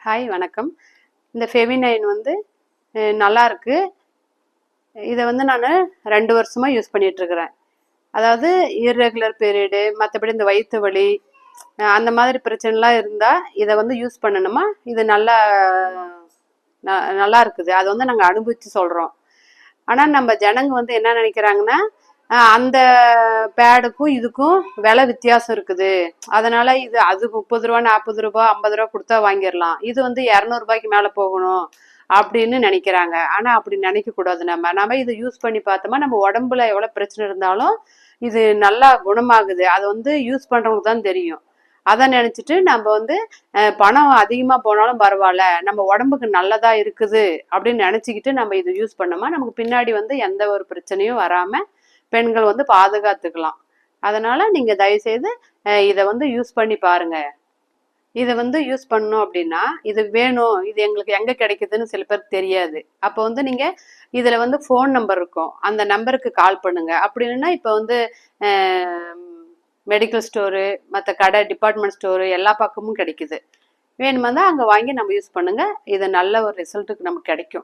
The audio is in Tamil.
ஹாய் வணக்கம். இந்த ஃபெவினைன் வந்து நல்லா இருக்கு. இதை வந்து நான் 2 வருஷமாக யூஸ் பண்ணிகிட்ருக்கிறேன். அதாவது இர்ரெகுலர் பீரியடு, மற்றபடி இந்த வயிற்று வலி அந்த மாதிரி பிரச்சனைலாம் இருந்தால் இதை வந்து யூஸ் பண்ணணுமா. இது நல்லா இருக்குது. அதை வந்து நாங்கள் அனுபவித்து சொல்கிறோம். ஆனால் நம்ம ஜனங்க வந்து என்ன நினைக்கிறாங்கன்னா, அந்த பேடுக்கும் இதுக்கும் விலை வித்தியாசம் இருக்குது, அதனால இது அது 30 ரூபா 40 ரூபா 50 ரூபா கொடுத்தா வாங்கிடலாம், இது வந்து 200 ரூபாய்க்கு மேலே போகணும் அப்படின்னு நினைக்கிறாங்க. ஆனால் அப்படி நினைக்கக்கூடாது. நம்ம இதை யூஸ் பண்ணி பார்த்தோமா நம்ம உடம்புல எவ்வளோ பிரச்சனை இருந்தாலும் இது நல்லா குணமாகுது. அதை வந்து யூஸ் பண்ணுறவங்களுக்கு தான் தெரியும். அதை நினச்சிட்டு நம்ம வந்து பணம் அதிகமாக போனாலும் பரவாயில்ல, நம்ம உடம்புக்கு நல்லதா இருக்குது அப்படின்னு நினச்சிக்கிட்டு நம்ம இது யூஸ் பண்ணோமா நமக்கு பின்னாடி வந்து எந்த ஒரு பிரச்சனையும் வராமல் பெண்கள் வந்து பாதுகாத்துக்கலாம். அதனால நீங்கள் தயவுசெய்து இதை வந்து யூஸ் பண்ணி பாருங்க. இதை வந்து யூஸ் பண்ணணும் அப்படின்னா இது வேணும், இது எங்களுக்கு எங்கே கிடைக்குதுன்னு சில பேருக்கு தெரியாது. அப்போ வந்து நீங்கள் இதில் வந்து ஃபோன் நம்பர் இருக்கும், அந்த நம்பருக்கு கால் பண்ணுங்க. அப்படி இல்லைன்னா இப்போ வந்து மெடிக்கல் ஸ்டோரு, மற்ற கடை, டிபார்ட்மெண்ட் ஸ்டோரு எல்லா பக்கமும் கிடைக்குது. வேணுமா தான் அங்கே வாங்கி நம்ம யூஸ் பண்ணுங்க. இது நல்ல ஒரு ரிசல்ட்டுக்கு நமக்கு கிடைக்கும்.